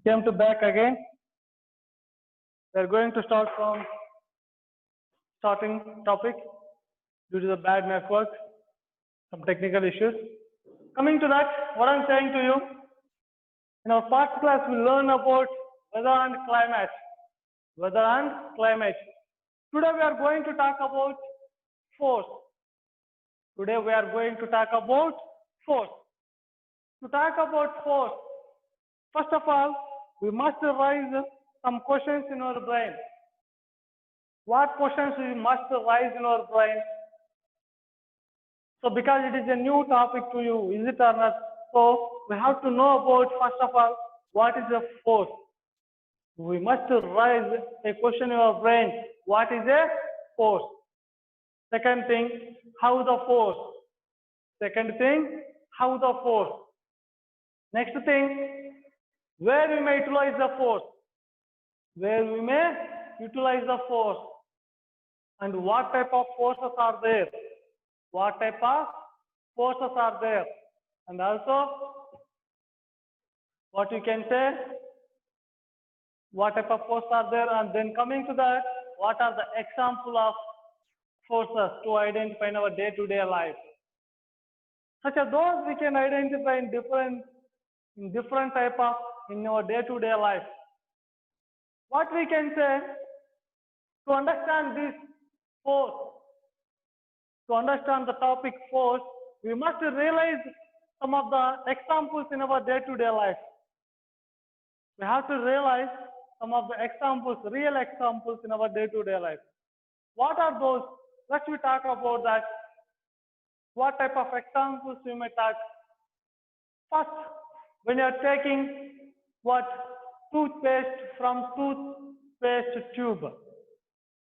came to back again. We're going to start from starting topic due to the bad network, some technical issues. Coming to that, what I'm saying to you, in our past class we learn about weather and climate. Weather and climate. Today we are going to talk about force. Today we are going to talk about force. To talk about force, first of all, we must raise some questions in our brain. What questions we must raise in our brain? So because it is a new topic to you, is it or not? So we have to know about, first of all, what is a force? We must raise a question in our brain. What is a force? Second thing, how the force? Second thing, how the force? Next thing, where we may utilize the force? Where we may utilize the force? And what type of forces are there? What type of forces are there? And also, what you can say? What type of forces are there? And then coming to that, what are the example of forces to identify in our day-to-day life? Such as those we can identify in different type of in our day-to-day life. What we can say, to understand this force, to understand the topic force, we must realize some of the examples in our day-to-day life. We have to realize some of the examples, real examples in our day-to-day life. What are those? Let's we talk about that. What type of examples we may talk? First, when you are taking what? Toothpaste from toothpaste tube.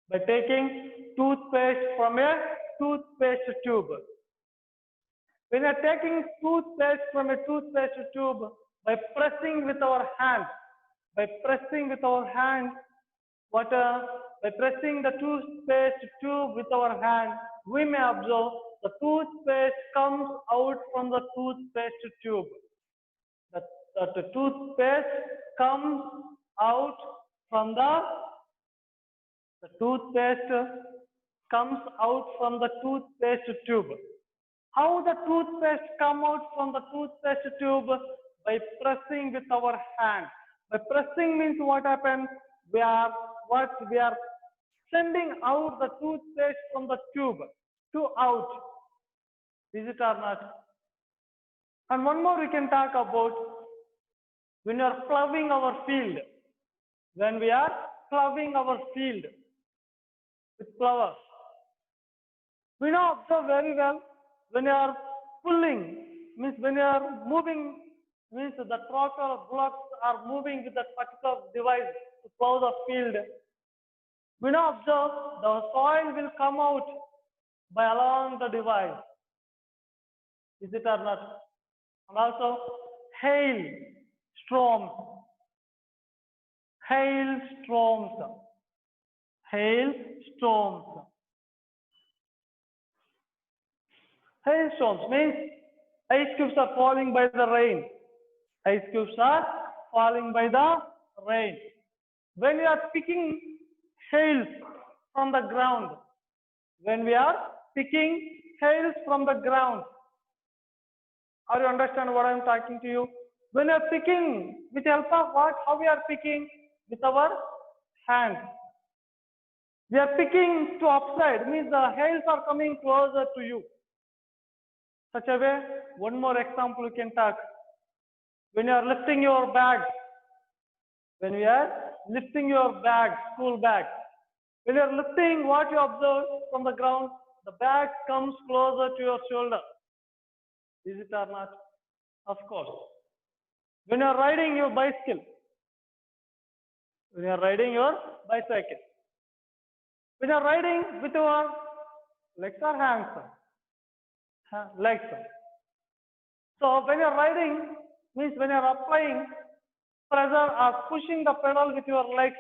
By taking toothpaste from a toothpaste tube. When you are taking toothpaste from a toothpaste tube, by pressing with our hand, by pressing the toothpaste tube with our hand, we may observe the toothpaste comes out from the toothpaste tube. The toothpaste comes out from the toothpaste comes out from the toothpaste tube. How the toothpaste come out from the toothpaste tube? By pressing with our hand. By pressing means what happens? We are sending out the toothpaste from the tube to out. Is it or not? And one more we can talk about when you are plowing our field. When we are plowing our field with plower. We now observe very well when you are pulling, means when you are moving, means the tractor or bullocks are moving with that particular device to plow the field. We now observe the soil will come out by along the device. Is it or not? And also hail storms. Hail storms. Hail storms. Hailstorms means ice cubes are falling by the rain. Ice cubes are falling by the rain. When we are picking hails from the ground, when we are picking hails from the ground, are you understand what I am talking to you? When we are picking, with the help of what? How we are picking? With our hands. We are picking to upside, means the hails are coming closer to you. Such a way, one more example we can talk. When you are lifting your bag, when we are lifting your bag, school bag, when you are lifting what you observe from the ground, the bag comes closer to your shoulder. Is it or not? Of course. When you are riding your bicycle, when you are riding your bicycle, when you are riding with your legs or hands, legs. So when you are riding, means when you are applying pressure or pushing the pedal with your legs,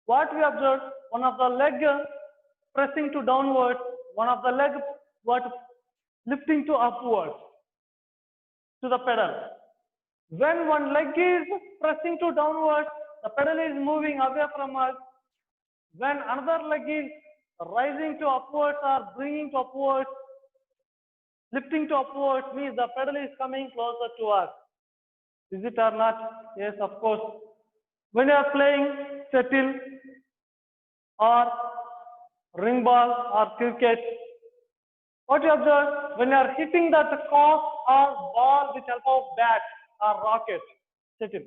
what we observe, one of the leg pressing to downwards, one of the leg lifting to upwards to the pedal. When one leg is pressing to downwards, the pedal is moving away from us. When another leg is rising to upwards or bringing to upwards, lifting to upwards, means the pedal is coming closer to us. Is it or not? Yes, of course. When you are playing shuttle or ring ball or cricket, what you observe, when you are hitting that cock or ball with help of bat or rocket, shuttle,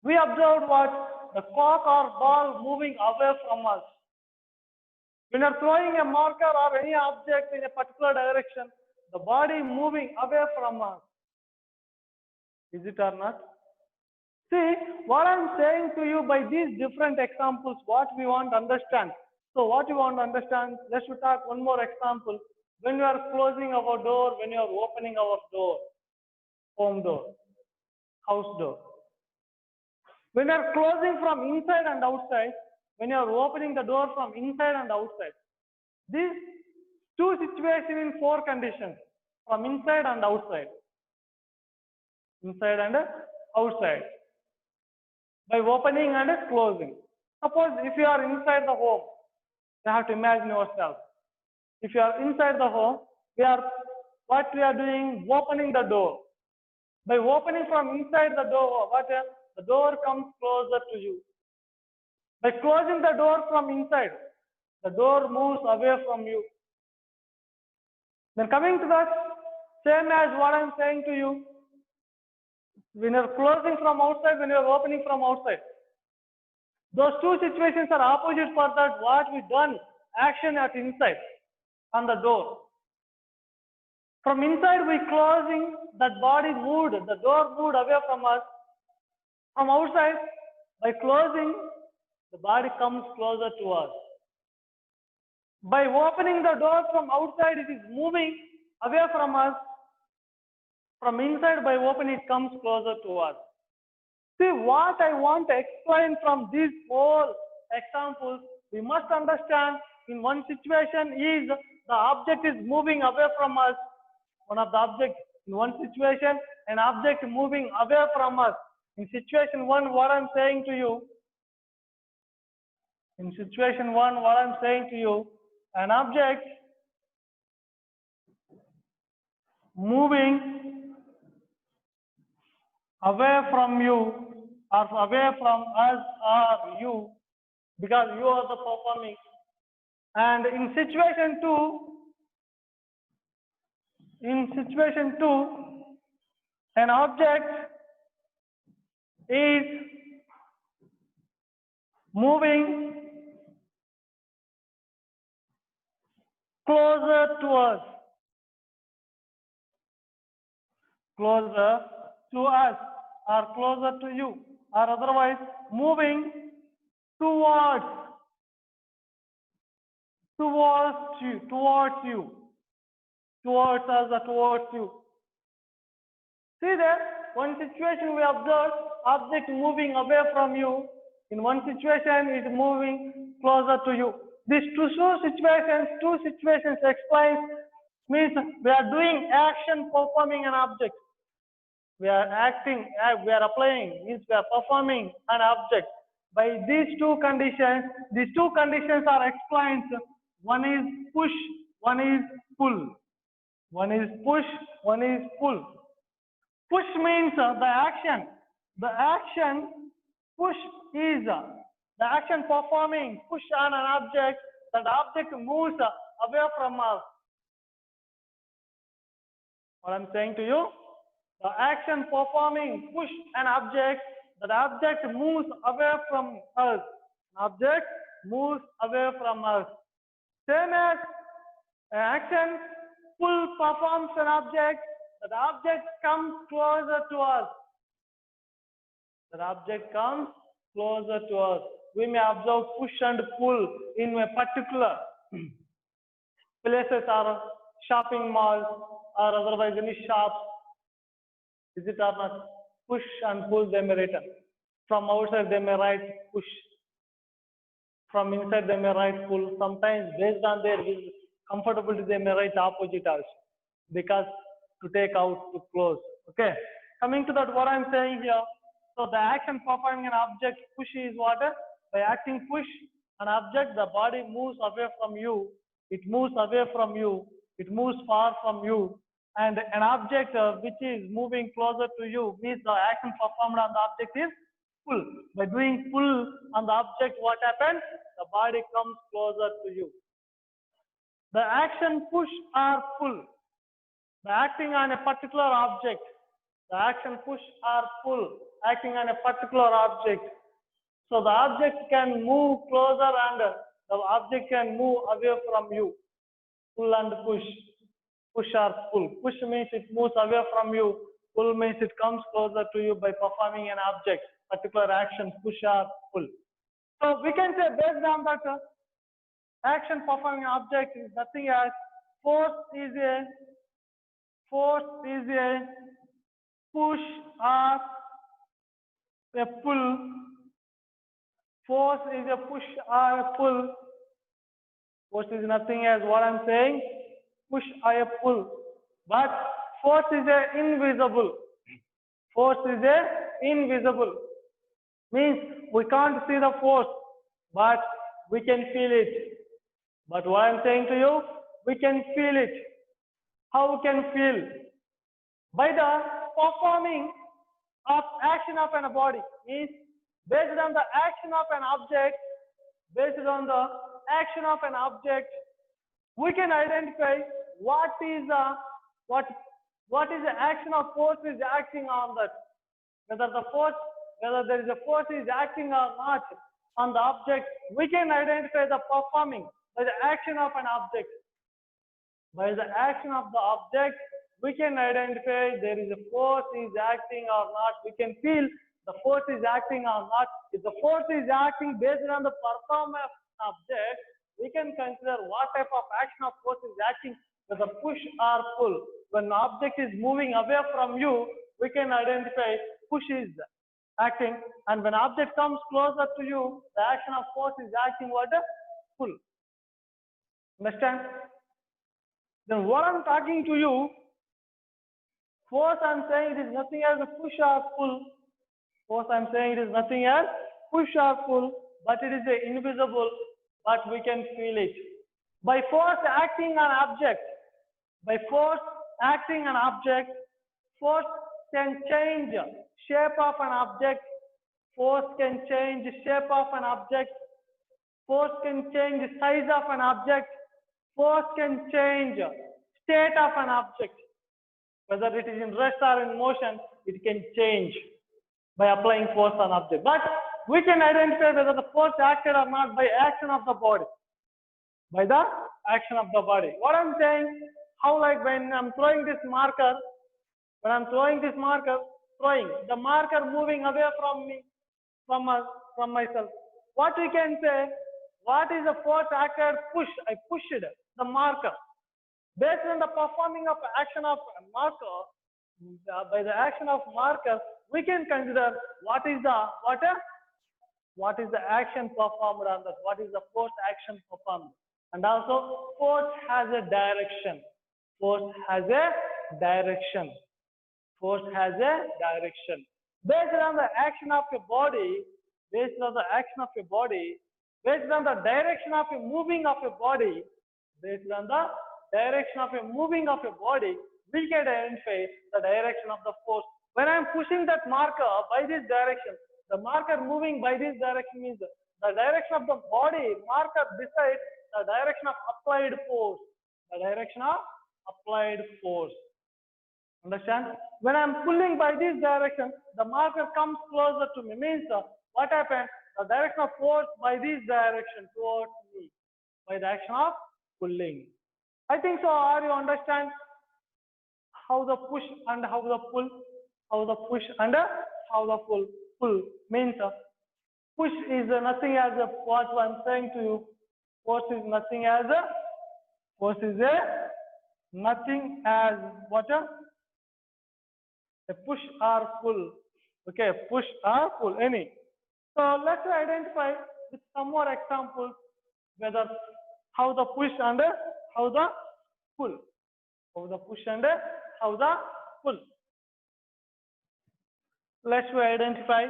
we observed what? The cock or ball moving away from us. When you are throwing a marker or any object in a particular direction, the body moving away from us. Is it or not? See, what I'm saying to you by these different examples, what we want to understand. So what you want to understand, let's talk one more example. When you are closing our door, when you are opening our door, home door, house door. When you are closing from inside and outside, when you are opening the door from inside and outside, these two situations in four conditions, from inside and outside. Inside and outside. By opening and closing. Suppose if you are inside the home, you have to imagine yourself. If you are inside the home, what we are doing, opening the door. By opening from inside the door, the door comes closer to you. By closing the door from inside, the door moves away from you. Then coming to that, same as what I am saying to you, when you are closing from outside, when you are opening from outside, those two situations are opposite for that what we done action at inside on the door. From inside we closing, that body moved, the door moved away from us. From outside, by closing, the body comes closer to us. By opening the door from outside, it is moving away from us. From inside, by opening, it comes closer to us. See, what I want to explain from these four examples, we must understand in one situation is the object is moving away from us. One of the objects in one situation, an object moving away from us. In situation one, what I'm saying to you, in situation one, what I'm saying to you, an object moving away from you or away from us or you, because you are the performing. And in situation two, an object is moving closer to us, or closer to you, or otherwise moving towards you, towards us or towards you. See there, one situation we observe object moving away from you. In one situation, it is moving closer to you. These two situations explains means we are doing action performing an object. We are acting, we are applying, means we are performing an object. By these two conditions are explained. One is push, one is pull. One is push, one is pull. Push means the action. The action push is the action performing push on an object. That object moves away from us. What I'm saying to you, the action performing push an object. That object moves away from us. Object moves away from us. Same as action pull performs an object. That object comes closer to us. That object comes closer to us. We may observe push and pull in a particular places or shopping malls or otherwise any shops. Is it or not? Push and pull they may written. From outside they may write push. From inside they may write pull. Sometimes based on their comfortability they may write opposite also. Because to take out, to close. Okay. Coming to that, what I'm saying here. So the action performing an object push is what? By acting push an object, the body moves away from you. It moves away from you. It moves far from you. And an object which is moving closer to you means the action performed on the object is pull. By doing pull on the object, what happens? The body comes closer to you. The action push or pull. By acting on a particular object. The action push or pull. Acting on a particular object. So the object can move closer and the object can move away from you. Pull and push. Push or pull. Push means it moves away from you. Pull means it comes closer to you by performing an object. Particular action, push or pull. So we can say based on that action performing an object is nothing as force is a push or a pull. Force is a push or a pull. Force is nothing as what I'm saying, push or a pull. But force is a invisible. Force is a invisible. Means we can't see the force, but we can feel it. But what I'm saying to you, we can feel it. How we can feel? By the performing of action of an body. Means based on the action of an object, based on the action of an object, we can identify what is the action of force is acting on that. Whether there is a force is acting or not on the object, we can identify the performing by the action of an object. By the action of the object, we can identify there is a force is acting or not. We can feel the force is acting or not. If the force is acting based on the performance of object, we can consider what type of action of force is acting, whether push or pull. When the object is moving away from you, we can identify push is acting, and when object comes closer to you, the action of force is acting what? Pull. Understand? Then what I'm talking to you, force I'm saying it is nothing as a push or pull. Force I'm saying it is nothing as push or pull, but it is invisible, but we can feel it. By force acting on object, force can change shape of an object. Force can change shape of an object. Force can change size of an object. Force can change state of an object. Whether it is in rest or in motion, it can change by applying force on object. But we can identify whether the force acted or not by action of the body. By the action of the body. What I'm saying, how like when I'm throwing this marker, throwing the marker moving away from me, from myself. What we can say, what is the force acted? Push. I pushed the marker. Based on the performing of action of marker, by the action of marker, we can consider what is the action performed on that. What is the force action performed? And also, force has a direction. Force has a direction. Force has a direction. Based on the action of your body, based on the direction of your body, we can identify the direction of the force. When I am pushing that marker by this direction, the marker moving by this direction means the direction of the body marker decides the direction of applied force. The direction of applied force. Understand? When I am pulling by this direction, the marker comes closer to me. Means what happened? The direction of force by this direction towards me by the action of pulling. I think so. Are you understand how the push and how the pull? How the push and how the pull? Pull means push is nothing as what I'm saying to you. Force is nothing as nothing as what a push or pull. Okay, push or pull, any. So let's identify with some more examples whether how the push and how the pull. How the push and how the pull. Let's we identify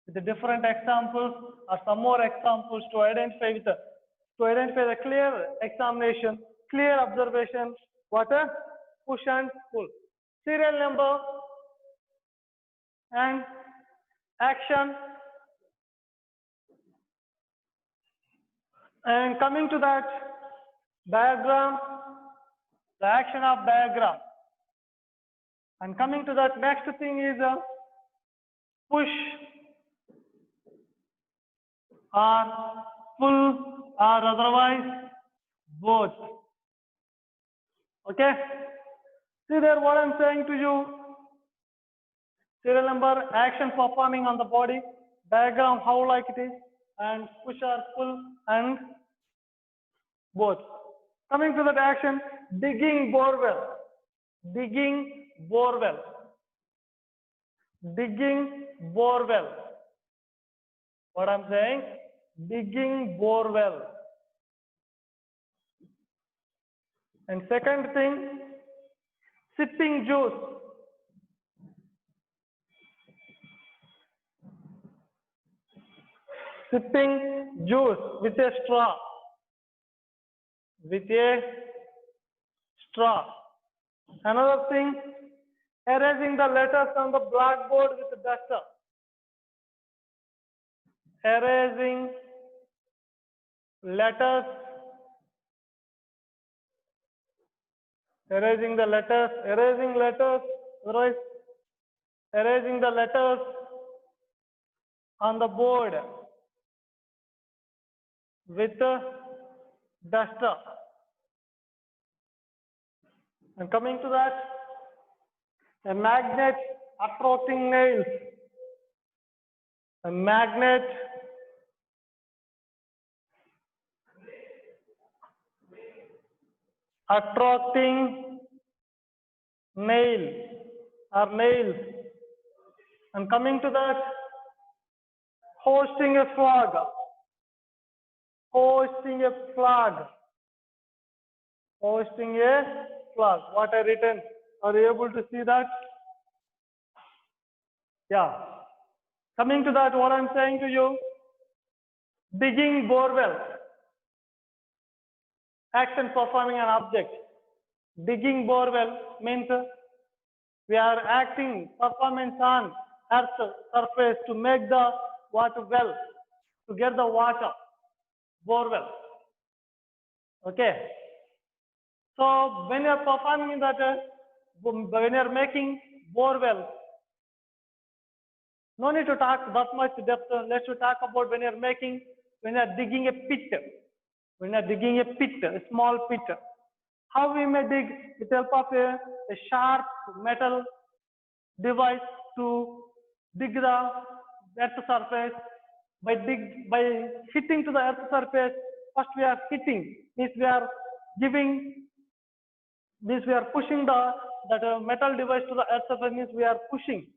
with the different examples or some more examples to identify with the clear examination, clear observation, what a push and pull. Serial number and action. And coming to that diagram, the action of diagram. And coming to that next thing is a push or pull or otherwise both. Okay? See there what I'm saying to you. Serial number, action performing on the body, diagram how like it is, and push or pull and both. Coming to that action, digging borewell. Digging borewell. Digging borewell. What I'm saying? Digging borewell. And second thing, sipping juice. Sipping juice with a straw. With a straw. Another thing, erasing the letters on the blackboard with a duster. Erasing letters. Erasing the letters. Erasing letters. Otherwise, erasing the letters on the board with a duster. And coming to that, a magnet attracting nails. A magnet attracting nail or nails. And coming to that, hosting a flag. Hosting a flag. Hosting a flag. What I written? Are you able to see that? Yeah. Coming to that, what I'm saying to you, digging borewell. Action performing an object. Digging borewell means we are acting performance on earth surface to make the water well, to get the water, borewell. Okay. So when you are performing that, when you are making borewell, no need to talk that much depth. Let's talk about when you are digging a pit. When you are digging a pit, a small pit. How we may dig with the help of a sharp metal device to dig the earth surface. By hitting to the earth surface, first we are hitting, means we are giving, means we are pushing that metal device to the earth surface, means we are pushing.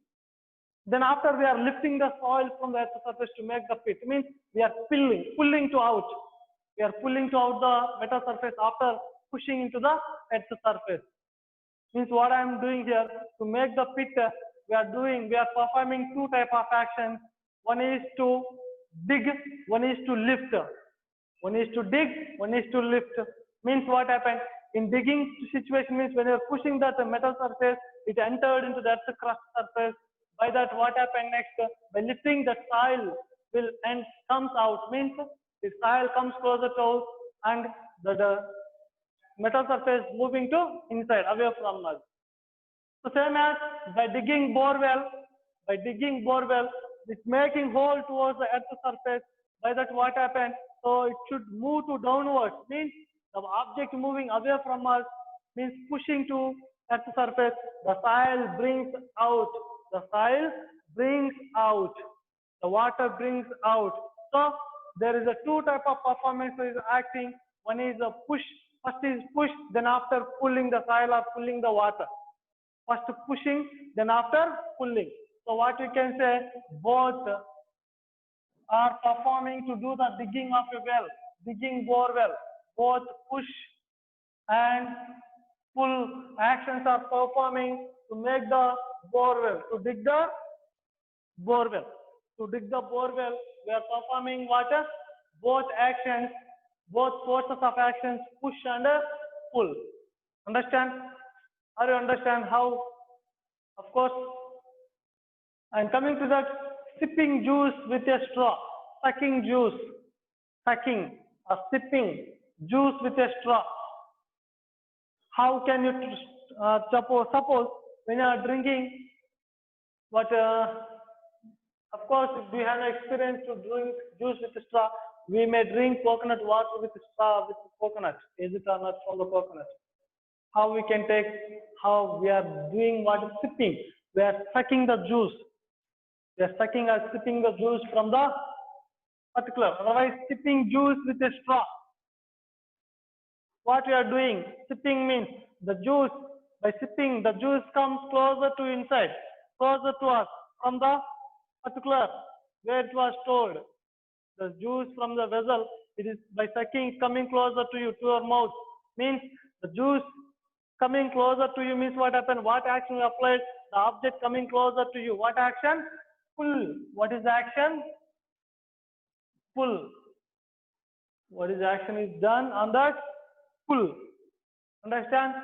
Then after we are lifting the soil from the earth surface to make the pit, means we are pulling to out. We are pulling to out the metal surface after pushing into the earth surface. Means what I am doing here, to make the pit, we are performing two type of actions. One is to dig, one is to lift. One is to dig, one is to lift. Means what happened? In digging situation means when you are pushing that metal surface, it entered into that crust surface. By that, what happened next? By lifting, the soil will and comes out. Means the soil comes closer to and the metal surface moving to inside, away from us. So same as by digging borewell, it's making hole towards the earth surface. By that, what happened? So it should move to downwards. Means the object moving away from us, means pushing to earth surface. The soil brings out. The soil brings out. The water brings out. So there is a two type of performance is acting. One is a push. First is push, then after pulling the soil or pulling the water. First pushing, then after pulling. So what you can say, both are performing to do the digging of a well, digging borewell. Both push and pull actions are performing to make the borewell, to dig the Borewell. To dig the borewell, we are performing what? Both actions, both forces of actions, push and pull. Understand? Are you understand how? Of course. And coming to that, sipping juice with a straw, sucking juice, sucking or sipping juice with a straw. How can you suppose when you are drinking what? Of course, if we have experience to drink juice with a straw, we may drink coconut water with straw with coconut. Is it or not from the coconut? How we can take? How we are doing what is sipping? We are sucking the juice. We are sucking or sipping the juice from the particular. Otherwise, sipping juice with a straw. What we are doing? Sipping means the juice. By sipping, the juice comes closer to inside, closer to us from the particular where it was stored. The juice from the vessel, it is by sucking coming closer to you, to your mouth. Means the juice coming closer to you means what happened? What action you applied? The object coming closer to you. What action? Pull. What is the action? Pull. What is the action is done on that? Pull. Understand?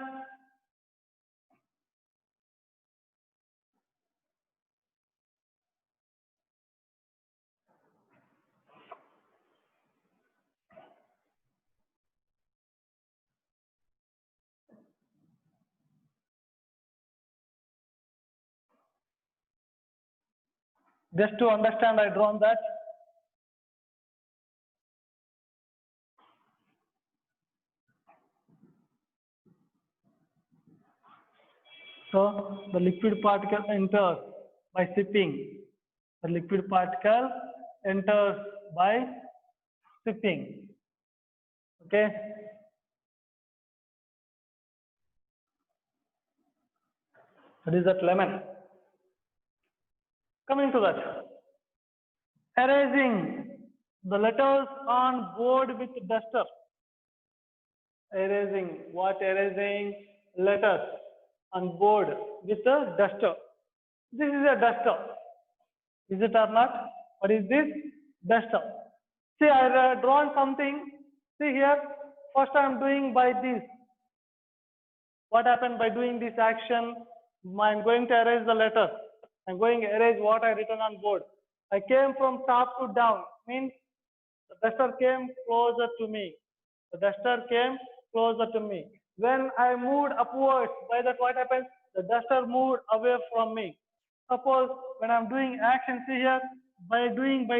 Just to understand, I drawn that. So the liquid particle enters by sipping. The liquid particle enters by sipping. Okay. That is that lemon. Coming to that. Erasing the letters on board with duster. Erasing. What erasing? Letters on board with a duster. This is a duster. Is it or not? What is this? Duster. See, I have drawn something. See here. First I am doing by this. What happened by doing this action? I am going to erase the letters. I am going to erase what I written on board. I came from top to down. Means the duster came closer to me. The duster came closer to me. When I moved upwards, by that what happens? The duster moved away from me. Suppose when I'm doing action, see here, by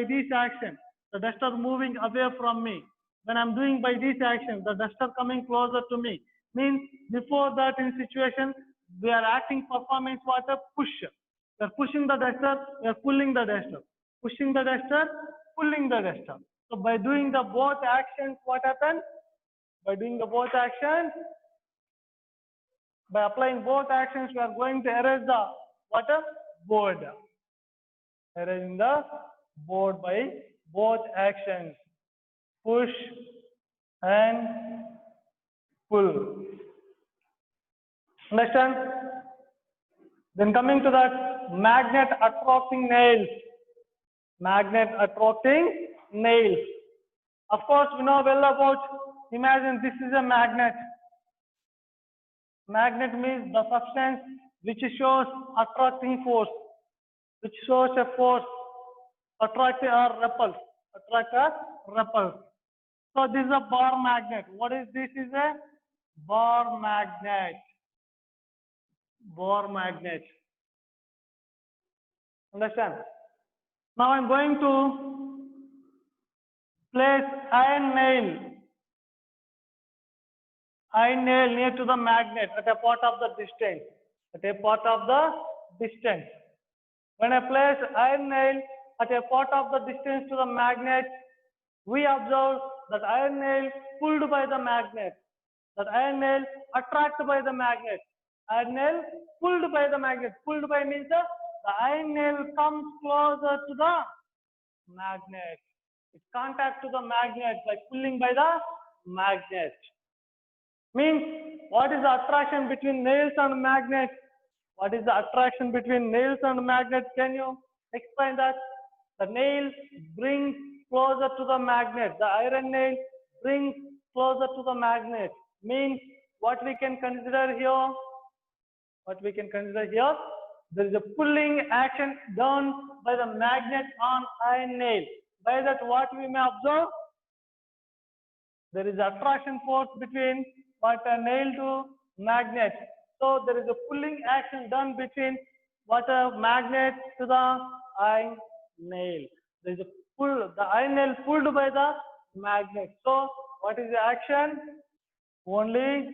this action, the duster moving away from me. When I'm doing by this action, the duster coming closer to me. Means before that in situation, we are acting performance what a push. We are pushing the duster, we are pulling the duster. Pushing the duster, pulling the duster. So by doing the both actions, what happens? By doing the both actions, by applying both actions, we are going to erase the water board. Erasing the board by both actions. Push and pull. Understand? Then coming to that, magnet attracting nails. Magnet attracting nails. Of course, we know well about, imagine this is a magnet. Magnet means the substance which shows attracting force, which shows a force, attract or repulse, attract or repulse. So this is a bar magnet. What is this? Is a bar magnet. Bar magnet. Understand? Now I'm going to place iron nail near to the magnet at a part of the distance. At a part of the distance. When I place iron nail at a part of the distance to the magnet, we observe that iron nail pulled by the magnet. That iron nail attracted by the magnet. Iron nail pulled by the magnet. Pulled by means the iron nail comes closer to the magnet. It contacts to the magnet by pulling by the magnet. Means what is the attraction between nails and magnet? What is the attraction between nails and magnet? Can you explain that. The nail brings closer to the magnet. The iron nail brings closer to the magnet. Means what we can consider here? What we can consider here? There is a pulling action done by the magnet on iron nail. By that, what we may observe? There is attraction force between what a nail to magnet. So there is a pulling action done between what a magnet to the iron nail. There is a pull, the iron nail pulled by the magnet. So what is the action? Only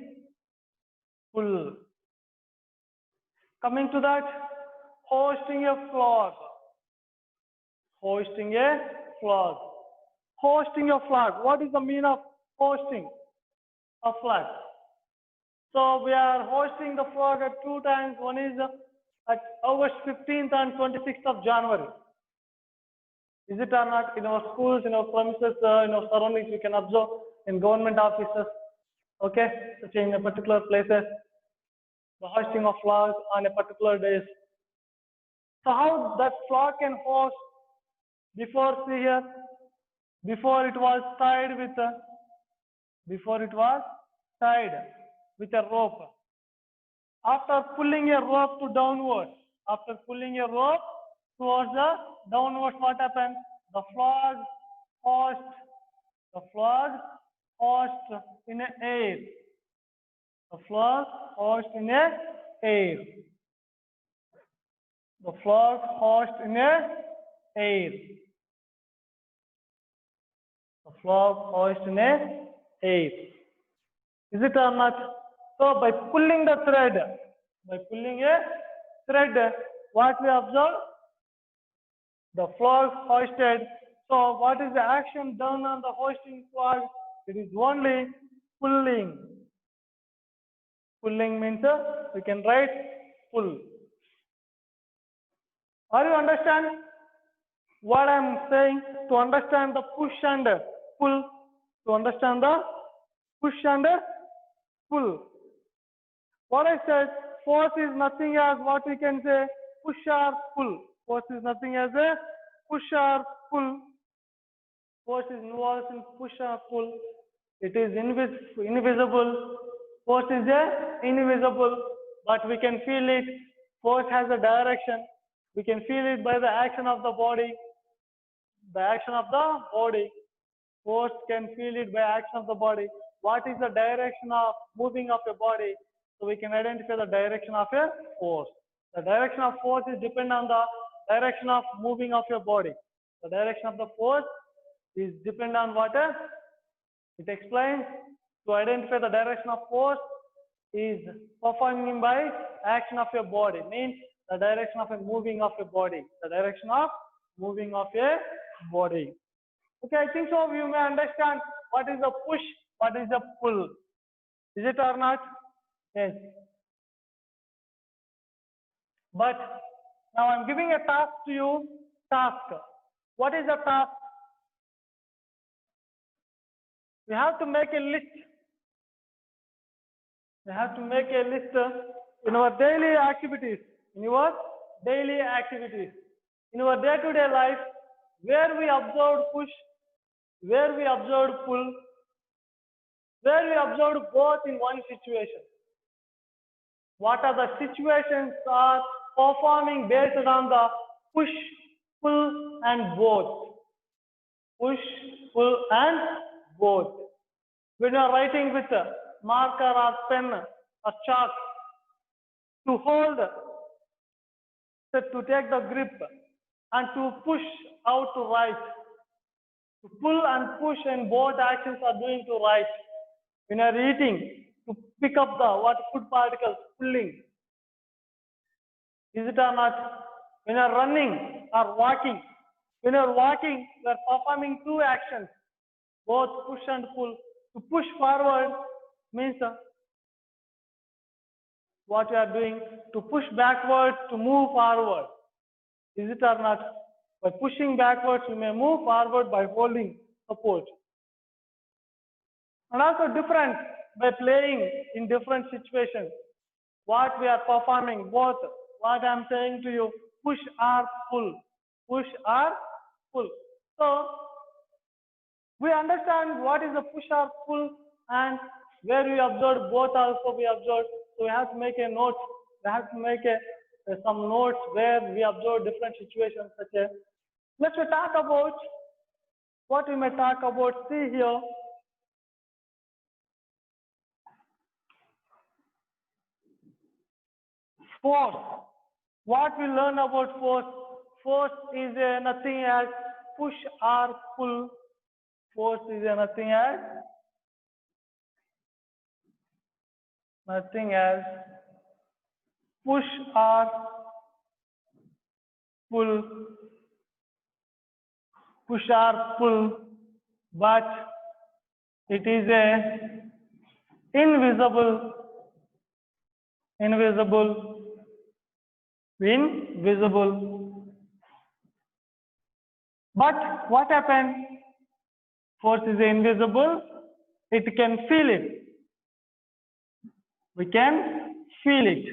pull. Coming to that, hoisting a flag. Hoisting a flag. Hoisting a flag. What is the meaning of hoisting a flag? So we are hoisting the flag at two times. One is at August 15th and 26th of January. Is it or not? In our schools, in our premises, in our surroundings, we can observe in government offices. Okay, such in a particular places, the hoisting of flags on a particular days. So how that flag can hoist? Before, see here, before it was tied with a rope. After pulling a rope to downwards, after pulling a rope towards the downwards, what happened? The flag hoist in the air. The flag hoist in the air. The flag hoist in the air. The flag hoist in the air. Is it or not? So by pulling the thread, what we observe? The flag hoisted. So what is the action done on the hoisting flag? It is only pulling. Pulling means we can write pull. Are you understand what I am saying? To understand the push and pull, to understand the push and pull. What I said, force is nothing as what we can say push or pull. Force is nothing as a push or pull. Force is involved in push or pull. It is invisible. Force is invisible, but we can feel it. Force has a direction. We can feel it by the action of the body. The action of the body. Force can feel it by action of the body. What is the direction of moving of your body? So we can identify the direction of a force. The direction of force is dependent on the direction of moving of your body. The direction of the force is dependent on what? It explains to identify the direction of force is performing by action of your body. Means the direction of a moving of your body. The direction of moving of a body. Okay, I think so you may understand what is the push, what is the pull. Is it or not? Yes. But now I'm giving a task to you. Task. What is the task? We have to make a list. We have to make a list in our daily activities. In your daily activities. In our day-to-day life, where we observed push, where we observed pull, where we observed both in one situation. What are the situations are performing based on the push, pull and both. Push, pull and both. When you are writing with a marker or pen or chalk, to hold, to take the grip and to push out to write. To pull and push and both actions are doing to write. When you are eating, to pick up the what food particles, pulling. Is it or not? When you are running or walking, when you are walking, you are performing two actions, both push and pull. To push forward means what you are doing. To push backward, to move forward. Is it or not? By pushing backwards, you may move forward by holding support. And also different by playing in different situations. What we are performing, both what I am saying to you, push or pull. push or pull. So we understand what is the push or pull, and where we observed both also we observed. So we have to make a note. We have to make some notes where we observe different situations such as. Let's talk about what we may talk about. See here. Force. What we learn about force? Force is nothing as push or pull. Force is nothing as push or pull. Push or pull, but it is a invisible. But what happened? Force is invisible. It can feel it. We can feel it.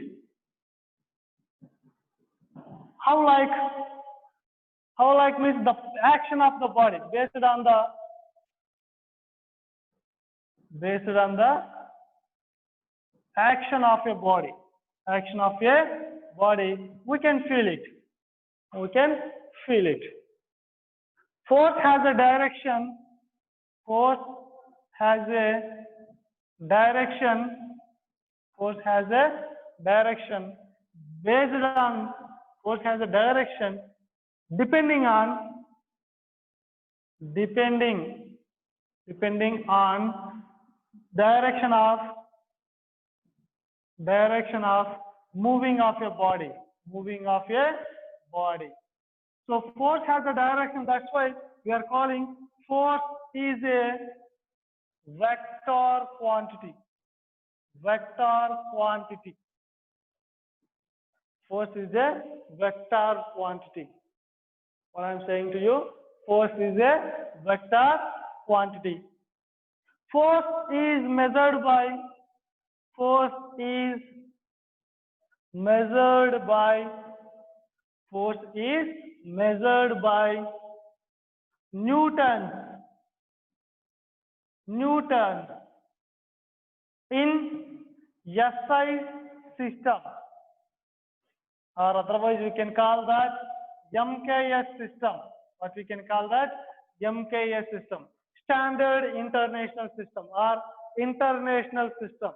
How like means the action of the body based on the action of a body. We can feel it. Force has a direction. Force has a direction. Based on force has a direction depending on direction of moving of your body. So force has a direction. That's why we are calling force is a vector quantity. Force is a vector quantity. What I am saying to you, force is a vector quantity. Force is measured by Newton in SI system, or otherwise we can call that MKS system. What we can call that? MKS system. Standard international system or international system.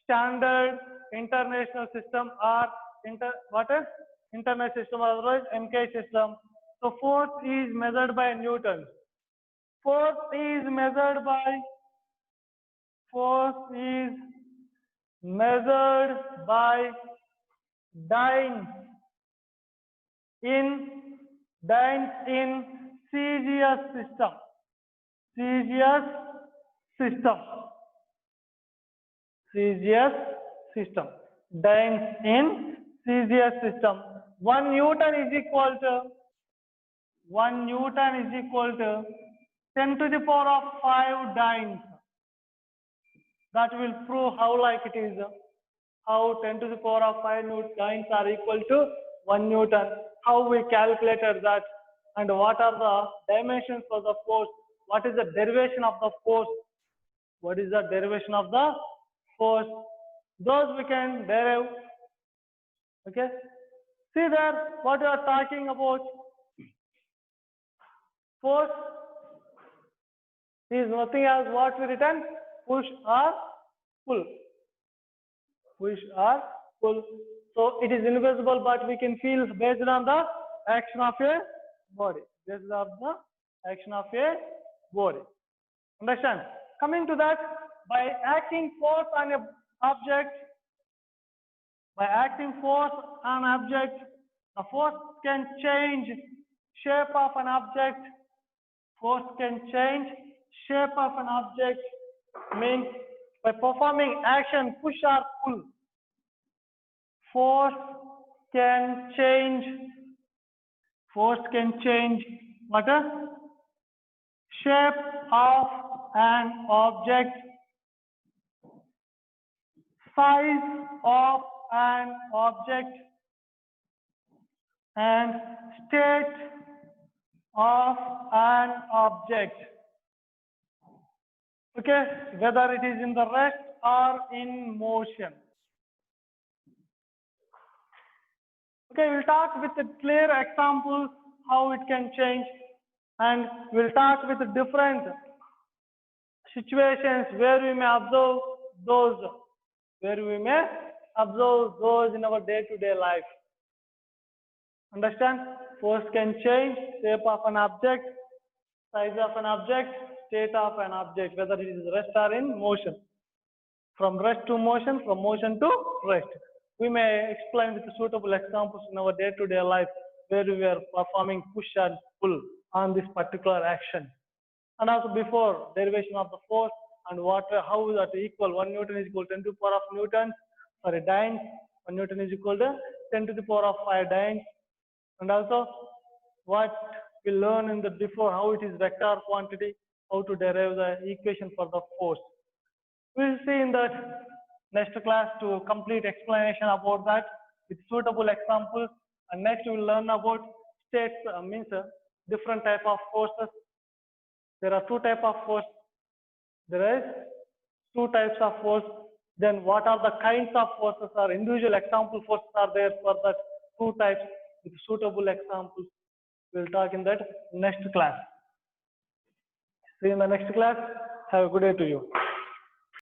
Standard international system or international system, or otherwise MK system. So force is measured by Newton. Force is measured by dynes in CGS system. Dynes in CGS system. 1 Newton is equal to 10 to the power of 5 dynes. That will prove how like it is. How 10 to the power of 5 dynes are equal to 1 Newton. How we calculated that, and what are the dimensions for the force? What is the derivation of the force? Those we can derive. Okay. See there, what we are talking about. Force is nothing as what we written, push or pull. So it is invisible, but we can feel based on the action of a body. Understand? Coming to that, by acting force on an object, the force can change shape of an object. Means by performing action push or pull, force can change what? Shape of an object, size of an object, and state of an object. Okay, whether it is in the rest or in motion. Okay, we'll talk with the clear examples how it can change, and we'll talk with the different situations where we may observe those, in our day-to-day life. Understand? Force can change shape of an object, size of an object, state of an object, whether it is rest or in motion. From rest to motion, from motion to rest. We may explain with suitable examples in our day-to-day life where we are performing push and pull on this particular action. And also before derivation of the force and how that equal 1 Newton is equal to 10 to the power of Newton, sorry, dynes, 1 Newton is equal to 10 to the power of 5 dynes. And also what we learn in the before, how it is vector quantity, how to derive the equation for the force. We'll see in the next class to complete explanation about that with suitable examples. And next we will learn about states, different type of forces. There are two types of force. There is two types of force. Then what are the kinds of forces or individual example forces are there for that two types with suitable examples. We'll talk in that next class. See you in the next class. Have a good day to you.